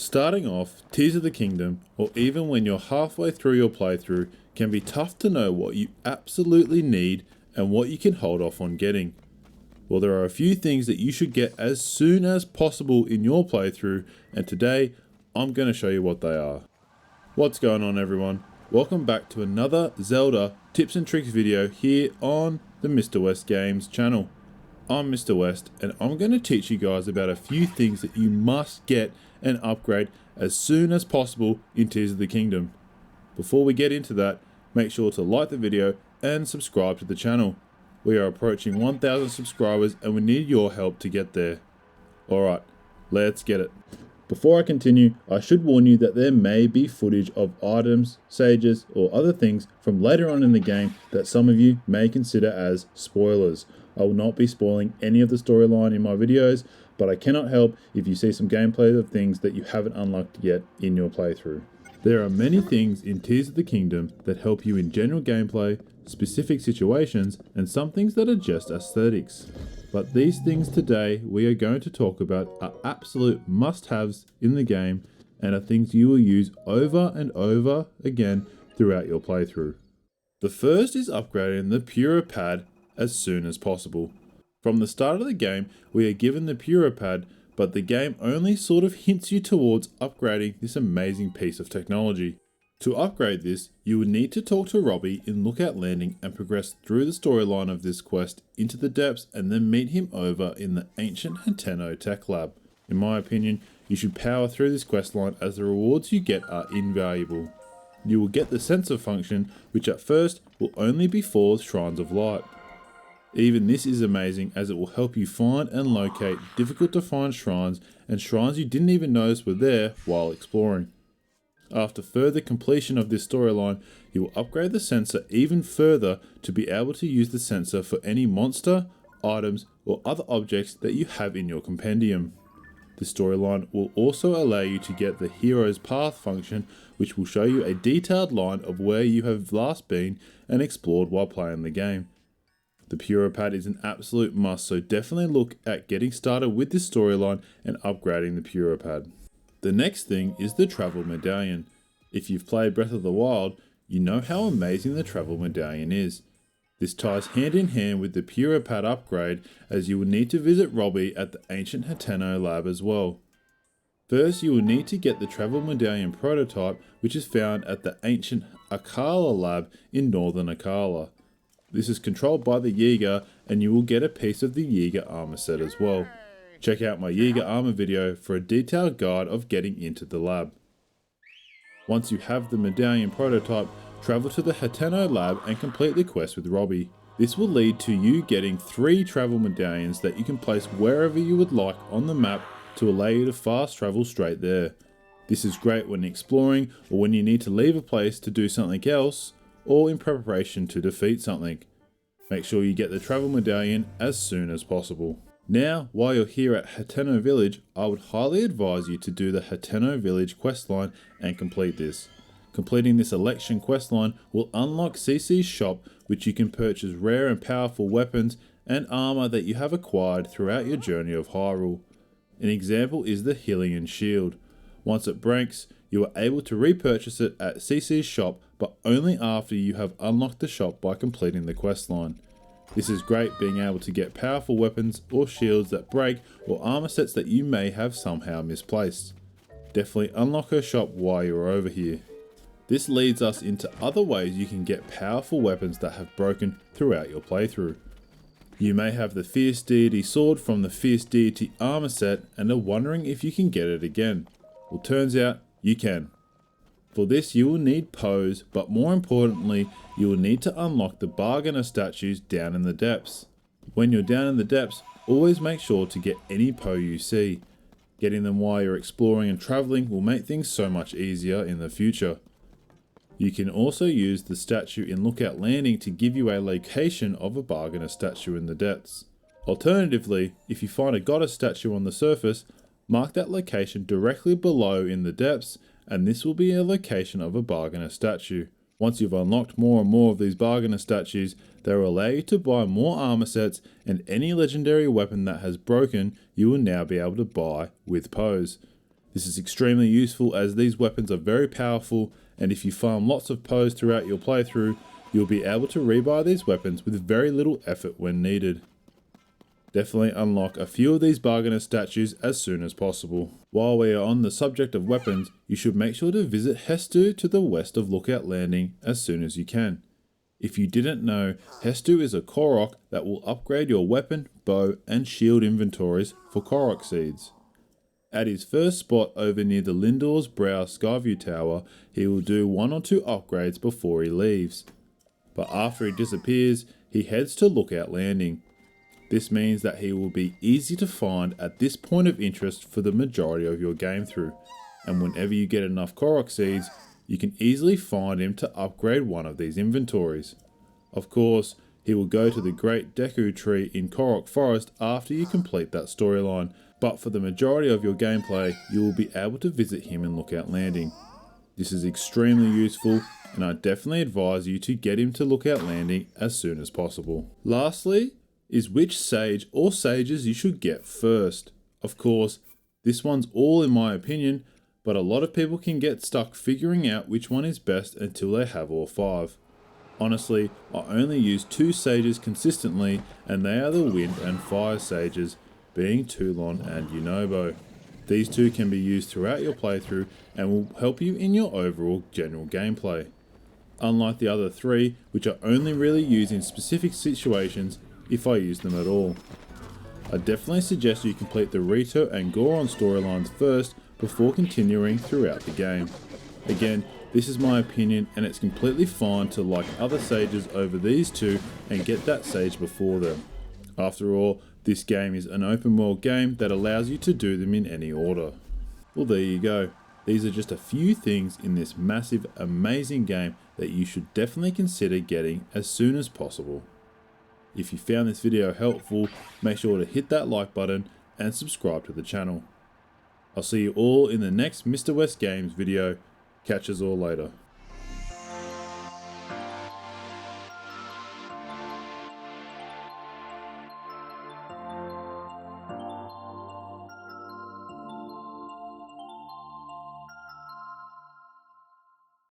Starting off, Tears of the Kingdom, or even when you're halfway through your playthrough, can be tough to know what you absolutely need and what you can hold off on getting. Well, there are a few things that you should get as soon as possible in your playthrough, and today I'm going to show you what they are. What's going on, everyone? Welcome back to another Zelda tips and tricks video here on the Mr. West Games channel. I'm Mr. West, and I'm going to teach you guys about a few things that you must get and upgrade as soon as possible in Tears of the Kingdom. Before we get into that, make sure to like the video and subscribe to the channel. We are approaching 1,000 subscribers and we need your help to get there. Alright, let's get it. Before I continue, I should warn you that there may be footage of items, sages, or other things from later on in the game that some of you may consider as spoilers. I will not be spoiling any of the storyline in my videos, but I cannot help if you see some gameplay of things that you haven't unlocked yet in your playthrough. There are many things in Tears of the Kingdom that help you in general gameplay, specific situations, and some things that are just aesthetics. But these things today we are going to talk about are absolute must-haves in the game and are things you will use over and over again throughout your playthrough. The first is upgrading the Purah pad as soon as possible. From the start of the game, we are given the Purah pad, but the game only sort of hints you towards upgrading this amazing piece of technology. To upgrade this, you would need to talk to Robbie in Lookout Landing and progress through the storyline of this quest into the depths and then meet him over in the ancient Hateno tech lab. In my opinion, you should power through this questline as the rewards you get are invaluable. You will get the sensor function, which at first will only be for Shrines of Light. Even this is amazing as it will help you find and locate difficult to find shrines and shrines you didn't even notice were there while exploring. After further completion of this storyline, you will upgrade the sensor even further to be able to use the sensor for any monster, items, or other objects that you have in your compendium. The storyline will also allow you to get the Hero's Path function, which will show you a detailed line of where you have last been and explored while playing the game. The Purah pad is an absolute must, so definitely look at getting started with this storyline and upgrading the Purah pad. The next thing is the Travel Medallion. If you've played Breath of the Wild, you know how amazing the Travel Medallion is. This ties hand in hand with the Purah pad upgrade, as you will need to visit Robbie at the ancient Hateno lab as well. First, you will need to get the Travel Medallion prototype, which is found at the ancient Akkala lab in northern Akkala. This is controlled by the Yiga, and you will get a piece of the Yiga armor set as well. Check out my Yiga armor video for a detailed guide of getting into the lab. Once you have the medallion prototype, travel to the Hateno lab and complete the quest with Robbie. This will lead to you getting 3 travel medallions that you can place wherever you would like on the map to allow you to fast travel straight there. This is great when exploring or when you need to leave a place to do something else, or in preparation to defeat something. Make sure you get the travel medallion as soon as possible. Now, while you're here at Hateno Village, I would highly advise you to do the Hateno Village questline and complete this. Completing this election questline will unlock Cece's shop, which you can purchase rare and powerful weapons and armor that you have acquired throughout your journey of Hyrule. An example is the Hylian shield. Once it breaks, you are able to repurchase it at Cece's shop, but only after you have unlocked the shop by completing the questline. This is great being able to get powerful weapons or shields that break or armor sets that you may have somehow misplaced. Definitely unlock her shop while you're over here. This leads us into other ways you can get powerful weapons that have broken throughout your playthrough. You may have the Fierce Deity sword from the Fierce Deity armor set and are wondering if you can get it again. Well, turns out you can. For this you will need Poes, but more importantly, you will need to unlock the Bargainer statues down in the depths. When you're down in the depths, always make sure to get any Poe you see. Getting them while you're exploring and travelling will make things so much easier in the future. You can also use the statue in Lookout Landing to give you a location of a Bargainer statue in the depths. Alternatively, if you find a goddess statue on the surface, mark that location directly below in the depths, and this will be a location of a Bargainer statue. Once you've unlocked more and more of these Bargainer statues, they will allow you to buy more armor sets, and any legendary weapon that has broken you will now be able to buy with Poes. This is extremely useful as these weapons are very powerful, and if you farm lots of Poes throughout your playthrough, you'll be able to rebuy these weapons with very little effort when needed. Definitely unlock a few of these bargainer statues as soon as possible. While we are on the subject of weapons, you should make sure to visit Hestu to the west of Lookout Landing as soon as you can. If you didn't know, Hestu is a Korok that will upgrade your weapon, bow and shield inventories for Korok seeds. At his first spot over near the Lindor's Brow Skyview Tower, he will do 1 or 2 upgrades before he leaves. But after he disappears, he heads to Lookout Landing. This means that he will be easy to find at this point of interest for the majority of your game through, and whenever you get enough Korok seeds, you can easily find him to upgrade one of these inventories. Of course, he will go to the Great Deku Tree in Korok Forest after you complete that storyline, but for the majority of your gameplay, you will be able to visit him in Lookout Landing. This is extremely useful, and I definitely advise you to get him to Lookout Landing as soon as possible. Lastly, is which sage or sages you should get first. Of course, this one's all in my opinion, but a lot of people can get stuck figuring out which one is best until they have all 5. Honestly, I only use 2 sages consistently, and they are the Wind and Fire sages, being Toulon and Yunobo. These 2 can be used throughout your playthrough and will help you in your overall general gameplay. Unlike the other 3, which are only really used in specific situations, if I use them at all. I definitely suggest you complete the Rito and Goron storylines first before continuing throughout the game. Again, this is my opinion, and it's completely fine to like other sages over these 2 and get that sage before them. After all, this game is an open world game that allows you to do them in any order. Well, there you go. These are just a few things in this massive, amazing game that you should definitely consider getting as soon as possible. If you found this video helpful, make sure to hit that like button and subscribe to the channel. I'll see you all in the next Mr. West Games video. Catch us all later.